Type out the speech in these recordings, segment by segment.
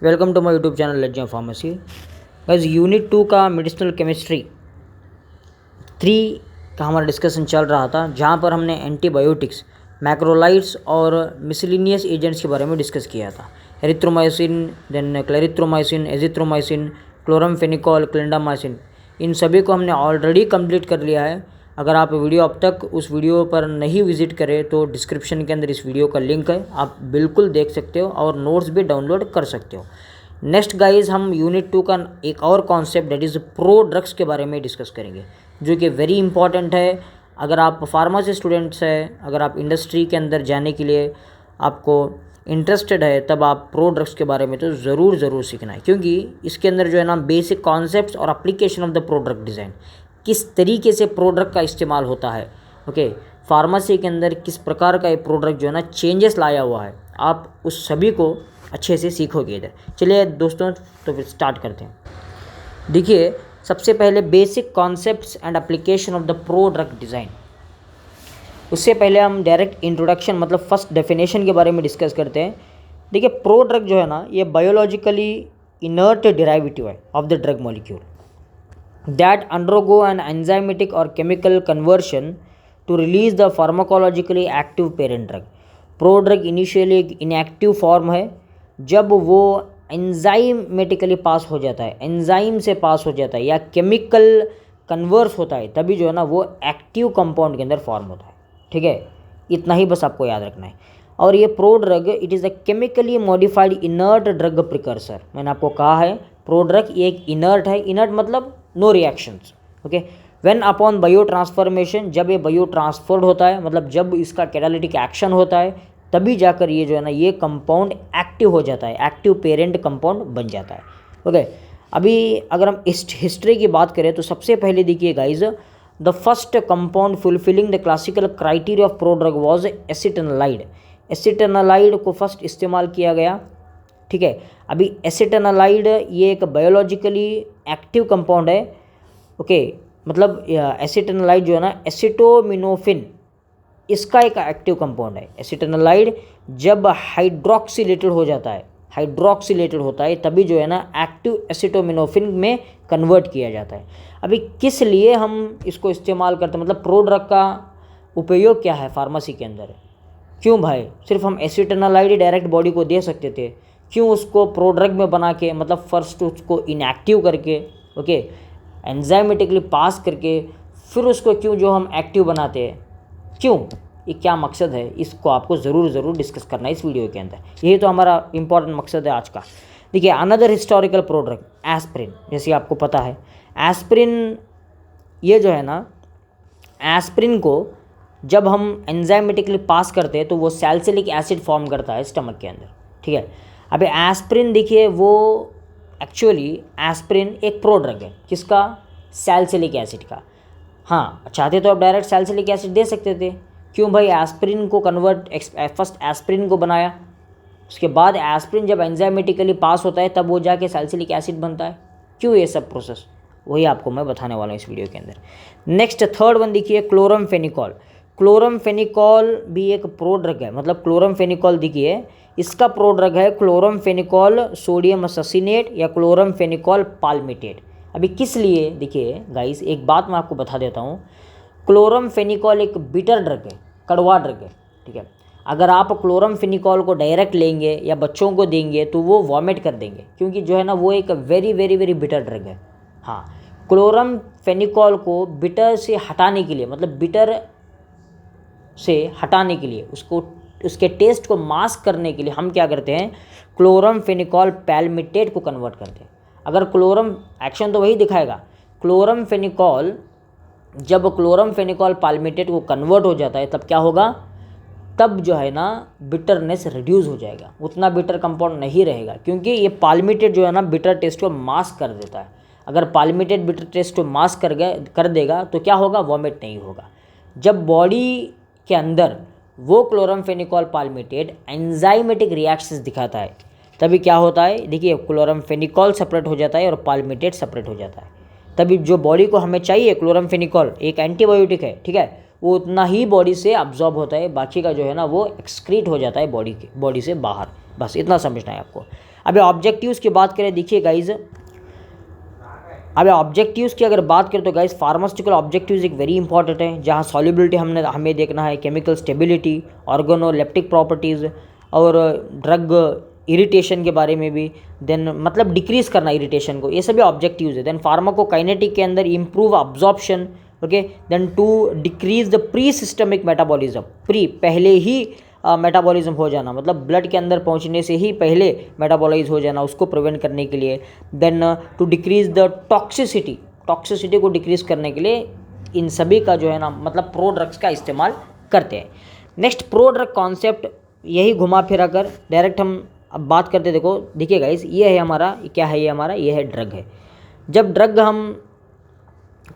Welcome to my YouTube channel legend pharmacy. Guys unit 2 का medicinal chemistry 3 का हमारा discussion चल रहा था, जहां पर हमने एंटीबायोटिक्स, मैक्रोलाइड्स और मिसलिनियस एजेंट्स के बारे में डिस्कस किया था। Erythromycin, then clarithromycin, azithromycin, chloramphenicol, clindamycin, इन सभी को हमने ऑलरेडी कंप्लीट कर लिया है। अगर आप वीडियो अब तक उस वीडियो पर नहीं विजिट करें तो डिस्क्रिप्शन के अंदर इस वीडियो का लिंक है, आप बिल्कुल देख सकते हो और नोट्स भी डाउनलोड कर सकते हो। नेक्स्ट गाइज हम यूनिट 2 का एक और concept that is pro drugs के बारे में डिस्कस करेंगे, जो कि वेरी इंपॉर्टेंट है। अगर आप फार्मेसी स्टूडेंट्स हैं, अगर आप इंडस्ट्री के अंदर जाने के लिए आपको इंटरेस्टेड है, तब आप प्रो ड्रग्स के बारे में तो ज़रूर सीखना है, क्योंकि इसके अंदर जो है ना बेसिक कॉन्सेप्ट्स और application of the pro drug design, किस तरीके से प्रो ड्रग का इस्तेमाल होता है, ओके, फार्मेसी के अंदर किस प्रकार का ये प्रो ड्रग जो है ना चेंजेस लाया हुआ है, आप उस सभी को अच्छे से सीखोगे इधर। चलिए दोस्तों, तो फिर स्टार्ट करते हैं। देखिए, सबसे पहले basic concepts and application of the pro drug design. उससे पहले हम डायरेक्ट इंट्रोडक्शन मतलब फर्स्ट डेफिनेशन के बारे में डिस्कस करते हैं। देखिए, प्रो ड्रग जो है ना, ये बायोलॉजिकली इनर्ट डेराइवेटिव है of the drug molecule that undergo an enzymatic or chemical conversion to release the pharmacologically active parent drug। Pro drug initially एक इनएक्टिव फॉर्म है, जब वो एंजाइमेटिकली पास हो जाता है, एंजाइम से पास हो जाता है या केमिकल कन्वर्स होता है, तभी जो है ना वो एक्टिव कंपाउंड के अंदर फॉर्म होता है। ठीक है, इतना ही बस आपको याद रखना है। और ये pro drug it is a chemically modified inert drug precursor. मैंने आपको कहा है प्रो ड्रग ये एक इनर्ट है, इनर्ट मतलब no reactions, okay. When upon biotransformation, जब ये बायो ट्रांसफर्ड होता है, मतलब जब इसका कैटालिटिक एक्शन होता है, तभी जाकर ये जो है ना ये कंपाउंड एक्टिव हो जाता है, एक्टिव पेरेंट कंपाउंड बन जाता है, ओके। अभी अगर हम हिस्ट्री की बात करें तो सबसे पहले देखिए guys, the first compound fulfilling the classical criteria of prodrug was acetanilide. Acetanilide को फर्स्ट इस्तेमाल किया गया, ठीक है। अभी एसिटेनलाइड ये एक बायोलॉजिकली एक्टिव कंपाउंड है, ओके, मतलब एसिटेनलाइड जो है ना एसिटोमिनोफिन, इसका एक एक्टिव कंपाउंड है। एसिटेनलाइड जब हाइड्रोक्सिलेटेड हो जाता है, हाइड्रोक्सिलेटेड होता है, तभी जो है ना एक्टिव एसिटोमिनोफिन में कन्वर्ट किया जाता है। अभी किस लिए हम इसको इस्तेमाल करते हैं, मतलब प्रो ड्रग का उपयोग क्या है फार्मेसी के अंदर? क्यों भाई सिर्फ हम एसिटेनलाइड डायरेक्ट बॉडी को दे सकते थे, क्यों उसको प्रो ड्रग में बना के, मतलब फर्स्ट उसको इनएक्टिव करके, ओके, एंजाइमेटिकली पास करके, फिर उसको क्यों जो हम एक्टिव बनाते हैं, क्यों, ये क्या मकसद है, इसको आपको ज़रूर डिस्कस करना है इस वीडियो के अंदर। यही तो हमारा इंपॉर्टेंट मकसद है आज का। देखिए, another historical pro drug aspirin, जैसे आपको पता है एस्प्रिन, ये जो है ना एस्प्रिन को जब हम एंजाइमेटिकली पास करते हैं तो वो सैलिसिलिक एसिड फॉर्म करता है स्टमक के अंदर, ठीक है। अभी एस्प्रिन देखिए, वो एक्चुअली एस्प्रिन एक प्रो ड्रग है, किसका? सैलिसिलिक एसिड का। हाँ, चाहते तो आप डायरेक्ट सैलिसिलिक एसिड दे सकते थे, क्यों भाई? एस्प्रिन को कन्वर्ट, फर्स्ट एस्प्रिन को बनाया, उसके बाद एस्प्रिन जब एंजाइमेटिकली पास होता है तब वो जाके सैलिसिलिक एसिड बनता है, क्यों ये सब प्रोसेस? वही आपको मैं बताने वाला हूँ इस वीडियो के अंदर। नेक्स्ट थर्ड वन देखिए, क्लोरमफेनिकॉल। क्लोरमफेनिकॉल भी एक प्रो ड्रग है, मतलब क्लोरमफेनिकॉल देखिए, इसका प्रो ड्रग है क्लोरमफेनिकॉल सोडियम ससिनेट या क्लोरमफेनिकॉल पाल्मिटेट। अभी किस लिए? देखिए गाइस, एक बात मैं आपको बता देता हूँ, क्लोरमफेनिकॉल एक बिटर ड्रग है, कड़वा ड्रग है, ठीक है। अगर आप क्लोरमफेनिकॉल को डायरेक्ट लेंगे या बच्चों को देंगे तो वो वॉमिट कर देंगे, क्योंकि जो है ना वो एक वेरी बिटर ड्रग है। हाँ, क्लोरमफेनिकॉल को बिटर से हटाने के लिए, मतलब बिटर से हटाने के लिए, उसको उसके टेस्ट को मास्क करने के लिए हम क्या करते हैं, क्लोरमफेनिकॉल पैल्मिटेट को कन्वर्ट करते हैं। अगर क्लोरम एक्शन तो वही दिखाएगा, क्लोरमफेनिकॉल जब क्लोरमफेनिकॉल पाल्मिटेट को कन्वर्ट हो जाता है तब क्या होगा, तब जो है ना बिटरनेस रिड्यूस हो जाएगा, उतना बिटर कंपाउंड नहीं रहेगा, क्योंकि ये पाल्मिटेट जो है ना बिटर टेस्ट को मास्क कर देता है। अगर पाल्मिटेट बिटर टेस्ट को मास्क कर देगा तो क्या होगा, वॉमिट नहीं होगा। जब बॉडी के अंदर वो क्लोरमफेनिकॉल पाल्मिटेट एंजाइमेटिक रिएक्शंस दिखाता है, तभी क्या होता है, देखिए क्लोरमफेनिकॉल सेपरेट हो जाता है और पाल्मिटेट सेपरेट हो जाता है। तभी जो बॉडी को हमें चाहिए, क्लोरमफेनिकॉल एक एंटीबायोटिक है, ठीक है, वो उतना ही बॉडी से अब्जॉर्ब होता है, बाकी का जो है ना वो एक्सक्रीट हो जाता है बॉडी से बाहर। बस इतना समझना है आपको। अब ऑब्जेक्टिव्स की बात करें, देखिए गाइज, अब ऑब्जेक्टिव्स की अगर बात करें तो गाइज फार्मास्यूटिकल ऑब्जेक्टिव्स एक वेरी इंपॉर्टेंट है, जहाँ सॉल्युबिलिटी हमें देखना है, केमिकल स्टेबिलिटी, ऑर्गेनोलेप्टिक प्रॉपर्टीज़ और ड्रग इरिटेशन के बारे में भी, देन मतलब डिक्रीज करना इरिटेशन को, ये सभी ऑब्जेक्टिव्स है। देन फार्माकोकाइनेटिक के अंदर improve absorption, okay, then to decrease the presystemic metabolism, पहले ही मेटाबॉलिज्म हो जाना, मतलब ब्लड के अंदर पहुंचने से ही पहले मेटाबॉलाइज हो जाना, उसको प्रिवेंट करने के लिए। Then to decrease the toxicity को डिक्रीज करने के लिए इन सभी का जो है ना मतलब प्रो ड्रग्स का इस्तेमाल करते हैं। नेक्स्ट प्रो ड्रग कॉन्सेप्ट, यही घुमा फिरा कर डायरेक्ट हम अब बात करते, देखिए गाइस, ये है हमारा, क्या है ये हमारा, ये है ड्रग है। जब ड्रग हम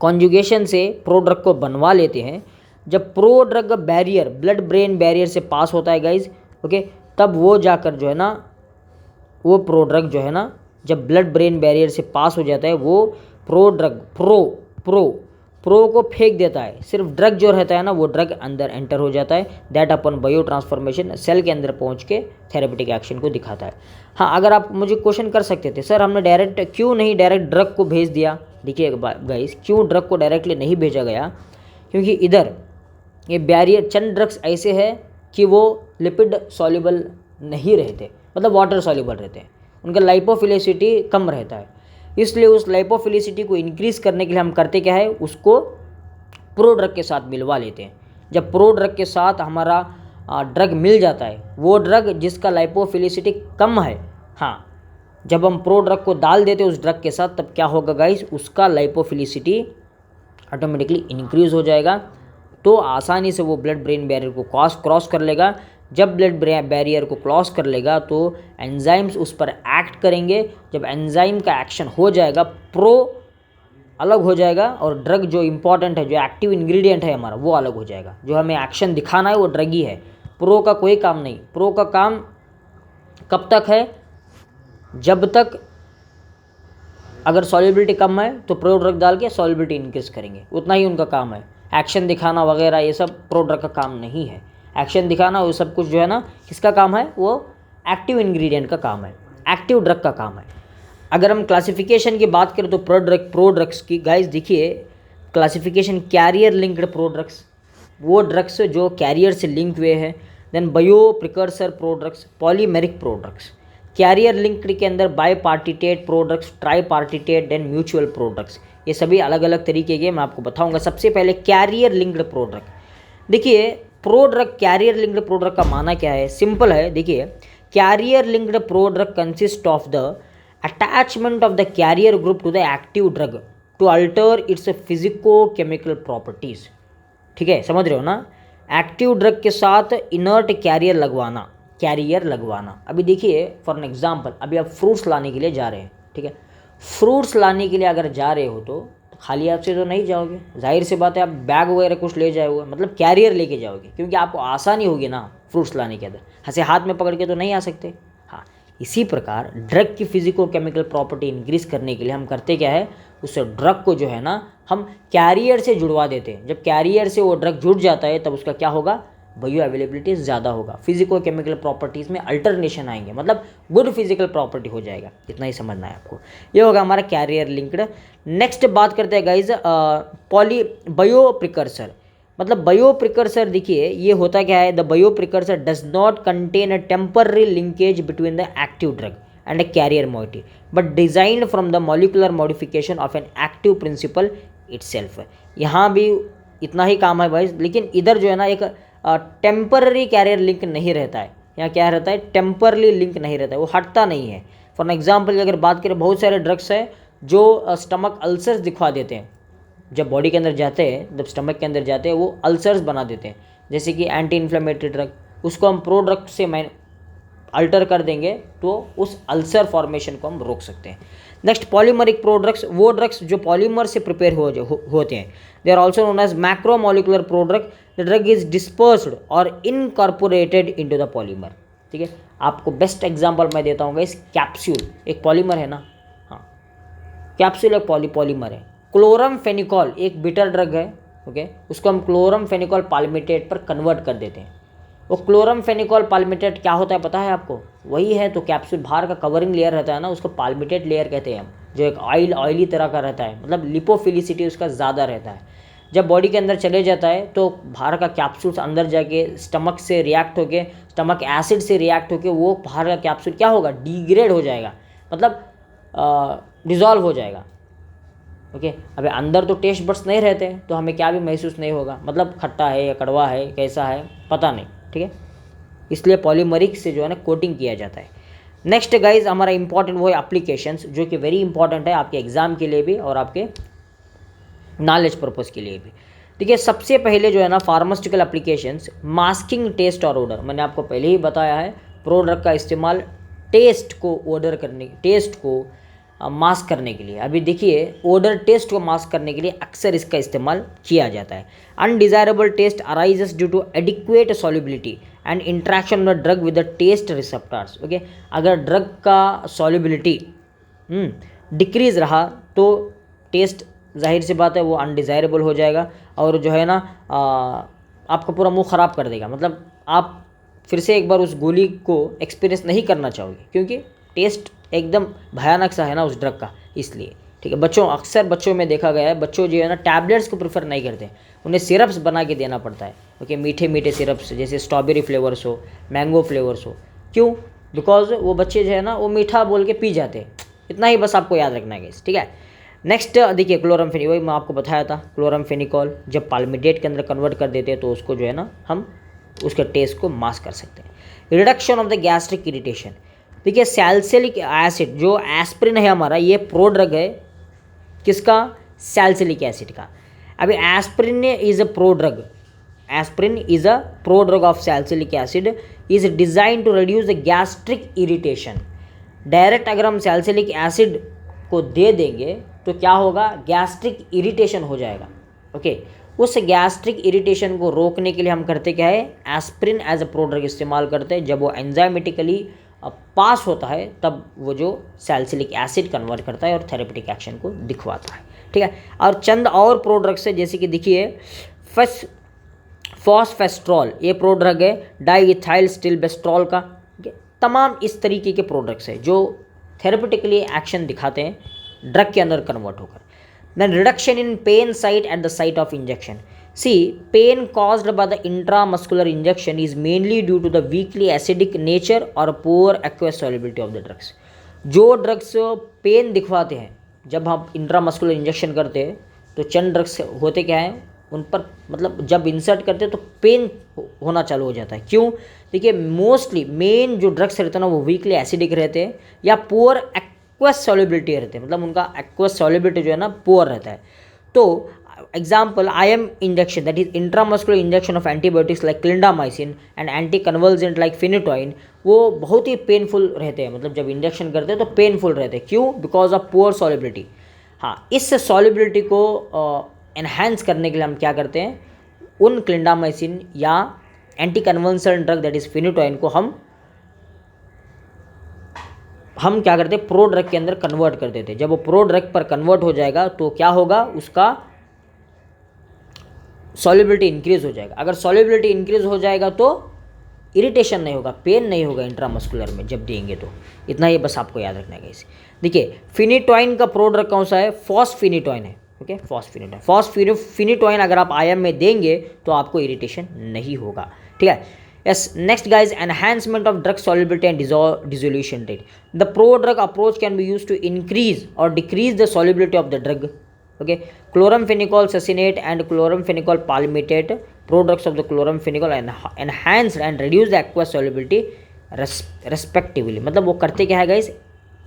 कॉन्जुगेशन से प्रो ड्रग को बनवा लेते हैं, जब pro drug barrier blood brain barrier से पास होता है गाइज, ओके, तब वो जाकर जो है ना वो प्रो ड्रग जो है ना जब ब्लड ब्रेन बैरियर से पास हो जाता है, वो प्रो ड्रग प्रो को फेंक देता है, सिर्फ ड्रग जो रहता है ना वो ड्रग अंदर एंटर हो जाता है, that upon biotransformation cell के अंदर पहुंच के थेरेपेटिक एक्शन को दिखाता है। हाँ, अगर आप मुझे क्वेश्चन कर सकते थे, सर हमने क्यों नहीं डायरेक्ट ड्रग को भेज दिया, देखिए गाइस, क्यों ड्रग को डायरेक्टली नहीं भेजा गया, क्योंकि इधर ये बैरियर, चंद ड्रग्स ऐसे हैं कि वो लिपिड सॉल्युबल नहीं रहते, मतलब वाटर सॉल्युबल रहते हैं, उनका लाइपोफिलिसिटी कम रहता है, इसलिए उस लाइपोफिलिसिटी को इंक्रीज़ करने के लिए हम करते क्या है, उसको प्रो ड्रग के साथ मिलवा लेते हैं। जब प्रो ड्रग के साथ हमारा ड्रग मिल जाता है, वो ड्रग जिसका लाइपोफिलिसिटी कम है, हाँ, जब हम प्रो ड्रग को डाल देते हैं उस ड्रग के साथ, तब क्या होगा गाइस, उसका लाइपोफिलिसिटी ऑटोमेटिकली इंक्रीज़ हो जाएगा, तो आसानी से वो ब्लड ब्रेन बैरियर को क्रॉस कर लेगा। जब ब्लड बैरियर को क्रॉस कर लेगा तो एंजाइम्स उस पर एक्ट करेंगे, जब एंजाइम का एक्शन हो जाएगा, प्रो अलग हो जाएगा और ड्रग जो इम्पॉर्टेंट है, जो एक्टिव इंग्रेडिएंट है हमारा, वो अलग हो जाएगा। जो हमें एक्शन दिखाना है वो ड्रग ही है, प्रो का कोई काम नहीं। प्रो का काम कब तक है, जब तक अगर सॉल्युबिलिटी कम है तो प्रो ड्रग डाल के सॉल्युबिलिटी इंक्रीज करेंगे, उतना ही उनका काम है। एक्शन दिखाना वगैरह ये सब प्रो ड्रग का काम नहीं है। एक्शन दिखाना वो सब कुछ जो है ना किसका काम है, वो एक्टिव इंग्रेडिएंट का काम है, एक्टिव ड्रग का काम है। अगर हम क्लासिफिकेशन की बात करें तो प्रो ड्रग्स की गाइस, देखिए classification, carrier linked prodrugs, वो ड्रग्स जो कैरियर से लिंक हुए हैं। Then bioprecursor prodrugs, polymeric prodrugs. Carrier linked के अंदर bipartite prodrugs, tripartite, then mutual prodrugs, ये सभी अलग अलग तरीके के मैं आपको बताऊंगा। सबसे पहले कैरियर लिंक्ड प्रो ड्रग। देखिए prodrug, carrier linked prodrug का माना क्या है, सिंपल है। देखिए carrier linked prodrug consist of the attachment of the carrier group to the active drug to alter its physicochemical properties. ठीक है, समझ रहे हो ना, एक्टिव ड्रग के साथ इनर्ट कैरियर लगवाना। अभी देखिए फॉर एन एग्जाम्पल, अभी आप फ्रूट्स लाने के लिए जा रहे हैं, ठीक है, फ्रूट्स लाने के लिए अगर जा रहे हो तो खाली हाथ से तो नहीं जाओगे, जाहिर सी बात है आप बैग वगैरह कुछ ले जाओगे, मतलब कैरियर लेके जाओगे, क्योंकि आपको आसानी होगी ना फ्रूट्स लाने के अंदर, ऐसे हाथ में पकड़ के तो नहीं आ सकते। हाँ, इसी प्रकार ड्रग की फिजिको केमिकल प्रॉपर्टी इंक्रीज करने के लिए हम करते क्या है, उस ड्रग को जो है ना हम कैरियर से जुड़वा देते हैं। जब कैरियर से वो ड्रग जुड़ जाता है तब उसका क्या होगा, बायो अवेलेबिलिटी ज़्यादा होगा, फिजिको केमिकल प्रॉपर्टीज़ में अल्टरनेशन आएंगे, मतलब गुड फिजिकल प्रॉपर्टी हो जाएगा। इतना ही समझना है आपको, ये होगा हमारा कैरियर लिंक्ड। नेक्स्ट बात करते हैं गाइज बायो प्रिकर्सर। मतलब बायो प्रिकर्सर, देखिए ये होता क्या है, the bioprecursor does not contain a temporary linkage between the active drug and a carrier moiety but designed from the molecular modification of an active principle itself. यहाँ भी इतना ही काम है भाई, लेकिन इधर जो है ना एक टेम्पररी कैरियर लिंक नहीं रहता है। यहाँ क्या रहता है, टेम्पररी लिंक नहीं रहता है, वो हटता नहीं है। फॉर एग्जाम्पल अगर बात करें, बहुत सारे ड्रग्स हैं जो स्टमक अल्सर्स दिखवा देते हैं, जब बॉडी के अंदर जाते हैं, जब स्टमक के अंदर जाते हैं वो अल्सर्स बना देते हैं, जैसे कि एंटी इन्फ्लेमेटरी ड्रग, उसको हम प्रो ड्रग से अल्टर कर देंगे तो उस अल्सर फॉर्मेशन को हम रोक सकते हैं। नेक्स्ट पॉलीमरिक प्रो ड्रग्स, वो ड्रग्स जो पॉलीमर से प्रिपेयर होते हैं, they are also known as macromolecular prodrug. The drug is dispersed और इनकॉर्पोरेटेड इनटू द पॉलीमर। ठीक है, आपको बेस्ट एग्जांपल मैं देता हूँ, इस कैप्सूल एक पॉलीमर है ना, हाँ, कैप्सूल एक पॉलीमर है। क्लोरम फेनिकॉल एक बिटर ड्रग है, ओके, उसको हम क्लोरम फेनिकॉल पाल्मिटेट पर कन्वर्ट कर देते हैं। वो क्लोरमफेनिकॉल पाल्मिटेट क्या होता है पता है आपको? वही है, तो कैप्सूल बाहर का कवरिंग लेयर रहता है ना, उसको पाल्मिटेट लेयर कहते हैं हम, जो एक ऑयली तरह का रहता है, मतलब लिपोफिलिसिटी उसका ज़्यादा रहता है। जब बॉडी के अंदर चले जाता है तो बाहर का कैप्सूल अंदर जाके स्टमक से रिएक्ट होके, स्टमक एसिड से रिएक्ट होके वो बाहर का कैप्सूल क्या होगा, डिग्रेड हो जाएगा, मतलब डिज़ोल्व हो जाएगा। ओके, अबे अंदर तो टेस्ट बड्स नहीं रहते तो हमें क्या भी महसूस नहीं होगा, मतलब खट्टा है या कड़वा है कैसा है पता नहीं, ठीक है। इसलिए पॉलीमरिक से जो है ना कोटिंग किया जाता है। नेक्स्ट गाइज हमारा इंपॉर्टेंट वो है एप्लीकेशंस, जो कि वेरी इंपॉर्टेंट है आपके एग्जाम के लिए भी और आपके नॉलेज पर्पज़ के लिए भी। देखिए सबसे पहले जो है ना फार्मास्यूटिकल एप्लीकेशंस, मास्किंग टेस्ट और ऑर्डर। मैंने आपको पहले ही बताया है, प्रोडक्ट का इस्तेमाल टेस्ट को ऑर्डर करने, टेस्ट को मास्क करने के लिए। अभी देखिए ऑर्डर टेस्ट को मास्क करने के लिए अक्सर इसका इस्तेमाल किया जाता है। Undesirable taste arises due to adequate solubility and interaction of the drug with the taste receptors. Okay, अगर ड्रग का सॉल्युबिलिटी डिक्रीज रहा तो टेस्ट जाहिर सी बात है वो अनडिज़ायरेबल हो जाएगा और जो है ना आपका पूरा मुंह ख़राब कर देगा, मतलब आप फिर से एक बार उस गोली को एक्सपीरियंस नहीं करना चाहोगे, क्योंकि टेस्ट एकदम भयानक सा है ना उस ड्रग का, इसलिए। ठीक है, बच्चों, अक्सर बच्चों में देखा गया है, बच्चों जो है ना टैबलेट्स को प्रेफर नहीं करते, उन्हें सिरप्स बना के देना पड़ता है। ओके, मीठे मीठे सिरप्स, जैसे स्ट्रॉबेरी फ्लेवर्स हो, मैंगो फ्लेवर्स हो। क्यों? बिकॉज वो बच्चे जो है ना वो मीठा बोल के पी जाते हैं। इतना ही बस आपको याद रखना है गाइस, ठीक है। नेक्स्ट देखिए क्लोरमफेनिकॉल, वही मैं आपको बताया था, क्लोरमफेनिकॉल जब पाल्मिटेट के अंदर कन्वर्ट कर देते हैं तो उसको जो है ना हम उसके टेस्ट को मास्क कर सकते हैं। Reduction of the gastric irritation. देखिए सैलिसिलिक एसिड जो एस्प्रिन है हमारा, ये प्रोड्रग है किसका? सैलिसिलिक एसिड का। अभी aspirin is a prodrug, aspirin is a prodrug of salicylic acid, is design to reduce the gastric irritation. Direct अगर हम सैलिसिलिक एसिड को दे देंगे तो क्या होगा, गैस्ट्रिक इरिटेशन हो जाएगा। ओके, उस गैस्ट्रिक इरिटेशन को रोकने के लिए हम करते क्या है, एस्प्रिन एज अ प्रोड्रग इस्तेमाल करते हैं। जब वो एंजाइमेटिकली पास होता है तब वो जो सैलिसिलिक एसिड कन्वर्ट करता है और थेरेपेटिक एक्शन को दिखवाता है, ठीक है। और चंद और प्रोड्रग्स है, जैसे कि देखिए फॉस्फेस्ट्रॉल, ये प्रोड्रग है डाइइथाइल स्टिलबेस्ट्रॉल का। तमाम इस तरीके के प्रोडक्ट्स है जो थेरेपेटिकली एक्शन दिखाते हैं ड्रग के अंदर कन्वर्ट होकर। Then reduction in pain site at the site of injection. See, pain caused by the intramuscular injection is mainly due to the weakly acidic nature or poor aqueous solubility of the drugs. जो drugs pen दिखवाते हैं जब हम intramuscular injection करते हैं तो चंद drugs होते क्या हैं, उन पर मतलब जब इंसर्ट करते हैं तो पेन होना चालू हो जाता है। क्यों? देखिए मोस्टली मेन जो ड्रग्स रहते हैं ना वो वीकली एसिडिक रहते हैं या पुअर एक्वस सॉल्युबिलिटी रहते हैं, मतलब उनका एक्वस सॉल्युबिलिटी जो है ना पुअर रहता है। तो example IM injection, that is intramuscular injection of antibiotics like clindamycin and anticonvulsant like phenytoin, वो बहुत ही पेनफुल रहते हैं, मतलब जब इंजेक्शन करते हैं तो पेनफुल रहते हैं। क्यों? Because of poor solubility. हाँ, इस सॉल्युबिलिटी को एनहांस करने के लिए हम क्या करते हैं, उन क्लिंडामाइसिन या anticonvulsant drug that is phenytoin को हम क्या करते हैं, प्रो ड्रग के अंदर कन्वर्ट कर देते हैं। जब वो प्रो ड्रग पर कन्वर्ट हो जाएगा तो क्या होगा, उसका सॉल्युबिलिटी इंक्रीज हो जाएगा। अगर सॉल्युबिलिटी इंक्रीज हो जाएगा तो इरिटेशन नहीं होगा, पेन नहीं होगा इंट्रामस्कुलर में जब देंगे तो। इतना ही बस आपको याद रखना है गाइस। देखिए फिनिटोइन का प्रोडक्ट कौन सा है, फॉस्फिनिटोइन है। ओके, फॉस्फिनिटोइन अगर आप IM में देंगे तो आपको इरिटेशन नहीं होगा, ठीक है। Yes, next guys, enhancement of drug solubility and dissolution rate. The prodrug approach can be use to increase or decrease the solubility of the drug. Okay, chloramphenicol succinate and chloramphenicol palmitate products of the chloramphenicol enhanced and reduce the aqueous solubility respectively। मतलब वो करते क्या है guys,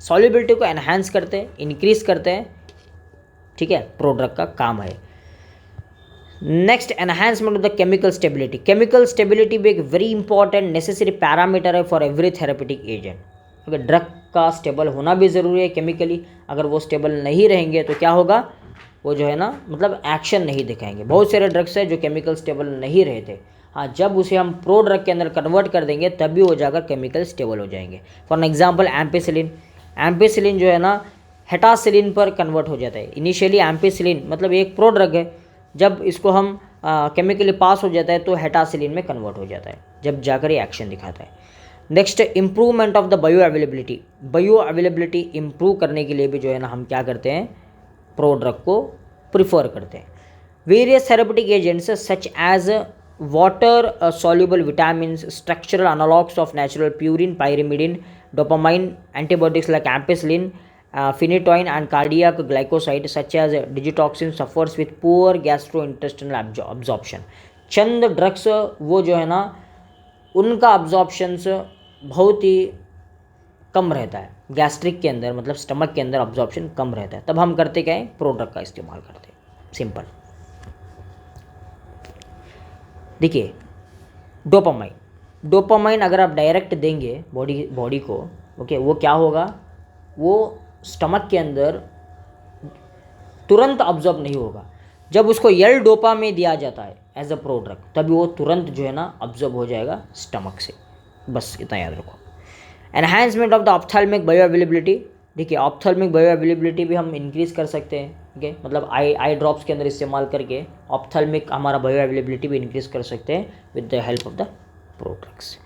solubility को enhance करते हैं, increase करते हैं, ठीक है, प्रोडक्ट का काम है। Next, enhancement of the chemical stability. Chemical stability भी एक वेरी इंपॉर्टेंट नेसेसरी पैरामीटर है for every therapeutic agent. Okay, drug का स्टेबल होना भी ज़रूरी है केमिकली, अगर वो स्टेबल नहीं रहेंगे तो क्या होगा, वो जो है ना मतलब एक्शन नहीं दिखाएंगे। बहुत सारे ड्रग्स है जो केमिकल स्टेबल नहीं रहते, हाँ जब उसे हम प्रो ड्रग के अंदर कन्वर्ट कर देंगे तभी वो जाकर केमिकल स्टेबल हो जाएंगे। फॉर एग्जांपल एम्पेसिलिन जो है ना हेटासिलिन पर कन्वर्ट हो जाता है। इनिशियली एम्पेसिलिन मतलब एक प्रो ड्रग है, जब इसको हम केमिकली पास हो जाता है तो हेटासिलिन में कन्वर्ट हो जाता है, जब जाकर ये एक्शन दिखाता है। Next, improvement of the bio availability. Bio availability improve करने के लिए भी जो है ना हम क्या करते हैं, प्रोड्रग को प्रिफर करते हैं। Various therapeutic agents such as water soluble vitamins, structural analogs of natural purine, pyrimidine, dopamine, antibiotics like ampicillin, phenytoin and cardiac glycoside such as digitoxin suffers with poor gastrointestinal absorption। Chand drugs वो जो है ना उनका अब्जॉर्प्शंस बहुत ही कम रहता है, gastric के अंदर मतलब स्टमक के अंदर अब्जॉर्प्शन कम रहता है, तब हम करते क्या है, प्रोड्रग का इस्तेमाल करते हैं। सिंपल। देखिए डोपामाइन अगर आप डायरेक्ट देंगे बॉडी को, ओके, वो क्या होगा, वो स्टमक के अंदर तुरंत अब्जॉर्ब नहीं होगा। जब उसको एल डोपा में दिया जाता है एज अ प्रोड्रग, तभी वो तुरंत जो है ना अब्जॉर्ब हो जाएगा स्टमक से। बस इतना याद रखो। Enhancement of the ophthalmic bio availability. देखिए ऑप्थेल्मिक बायो अवेलेबिलिटी भी हम इंक्रीज़ कर सकते हैं, ओके, मतलब आई ड्रॉप्स के अंदर इस्तेमाल करके ऑप्थेल्मिक हमारा बायो अवेलेबिलिटी भी इंक्रीज़ कर सकते हैं with the help of the prodrugs.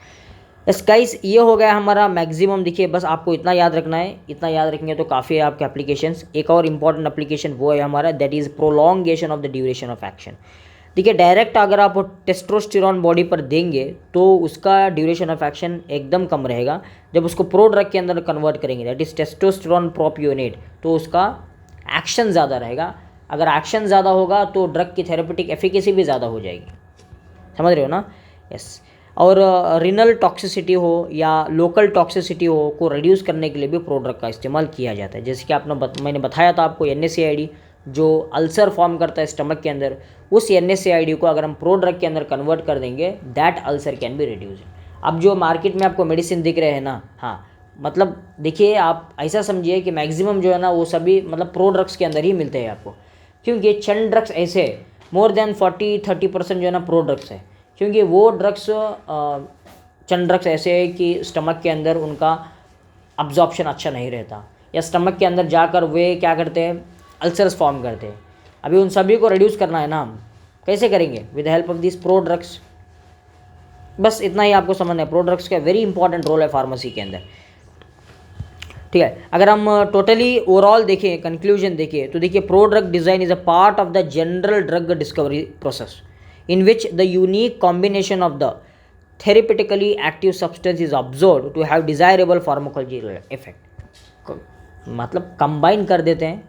Guys ये हो गया हमारा मैक्सिमम। देखिए बस आपको इतना याद रखना है, इतना याद रखेंगे तो काफ़ी है आपके एप्लीकेशंस। एक और इम्पॉर्टेंट एप्लीकेशन वो है हमारा, that is prolongation of the duration of action. देखिए डायरेक्ट अगर आप टेस्टोस्टेरोन बॉडी पर देंगे तो उसका ड्यूरेशन ऑफ एक्शन एकदम कम रहेगा। जब उसको प्रोड्रग के अंदर कन्वर्ट करेंगे, दैट इज़ टेस्टोस्टेरोन प्रोपियोनेट, तो उसका एक्शन ज़्यादा रहेगा। अगर एक्शन ज़्यादा होगा तो ड्रग की थेरेपेटिक एफिकेसी भी ज़्यादा हो जाएगी। समझ रहे हो ना? यस। और रिनल टॉक्सिसिटी हो या लोकल टॉक्सिसिटी हो को रिड्यूस करने के लिए भी प्रोड्रग का इस्तेमाल किया जाता है। जैसे कि मैंने बताया था आपको, NSAID जो अल्सर फॉर्म करता है स्टमक के अंदर, उस NSAID को अगर हम प्रोड्रग के अंदर कन्वर्ट कर देंगे, that ulcer can be reduce. अब जो मार्केट में आपको मेडिसिन दिख रहे हैं ना, हाँ, मतलब देखिए आप ऐसा समझिए कि मैक्सिमम जो है ना वो सभी मतलब प्रोड्रग्स के अंदर ही मिलते हैं आपको, क्योंकि चंद ड्रग्स ऐसे मोर देन 40-30% जो है ना प्रोड्रग्स है, क्योंकि वो ड्रग्स चंद ड्रग्स ऐसे है कि स्टमक के अंदर उनका अब्जॉर्प्शन अच्छा नहीं रहता, या स्टमक के अंदर जाकर वे क्या करते हैं, अल्सर्स फॉर्म करते हैं। अभी उन सभी को रिड्यूस करना है ना, हम कैसे करेंगे, with the help of this prodrugs. बस इतना ही आपको समझना है, प्रोड्रग्स का वेरी इंपॉर्टेंट रोल है फार्मेसी के अंदर। ठीक है, अगर हम टोटली ओवरऑल देखें, कंक्लूजन देखें, तो देखिए prodrug design is a part of the general drug discovery process in which the unique combination of the therapeutically active substance is observed to have desirable pharmacological effect। मतलब combine कर देते हैं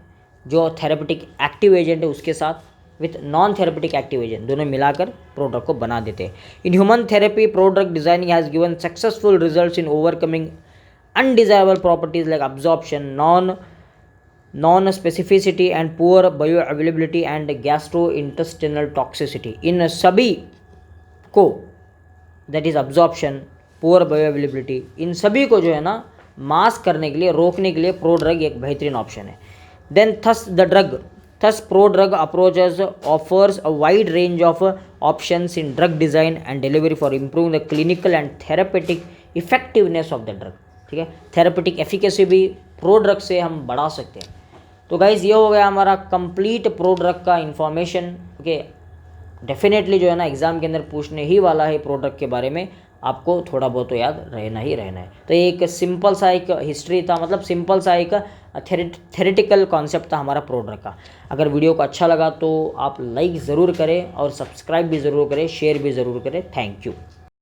जो therapeutic active agent है उसके साथ with non therapeutic active agent, दोनों मिलाकर प्रोडक्ट को बना देते हैं। In human therapy product designing has given successful results in overcoming undesirable properties like absorption, non-specificity and poor bioavailability and gastrointestinal toxicity। इन सभी को, that is absorption, poor bioavailability, इन सभी को जो है ना मास्क करने के लिए, रोकने के लिए प्रोड्रग एक बेहतरीन ऑप्शन है। then thus prodrug approaches offers a wide range of options in drug design and delivery for improving the clinical and therapeutic effectiveness of the drug। ठीक है, थेरेपेटिक एफिकेसी भी प्रोड्रग से हम बढ़ा सकते हैं। तो गाइज़ ये हो गया हमारा कंप्लीट प्रोड्रग का इन्फॉर्मेशन। ओके, डेफिनेटली जो है ना एग्ज़ाम के अंदर पूछने ही वाला है प्रोड्रग के बारे में, आपको थोड़ा बहुत तो याद रहना ही रहना है। तो एक सिंपल सा एक हिस्ट्री था, मतलब सिंपल सा एक थेरेटिकल कॉन्सेप्ट था हमारा प्रोड्रग का। अगर वीडियो को अच्छा लगा तो आप लाइक ज़रूर करें और सब्सक्राइब भी ज़रूर करें, शेयर भी ज़रूर करें। Thank you.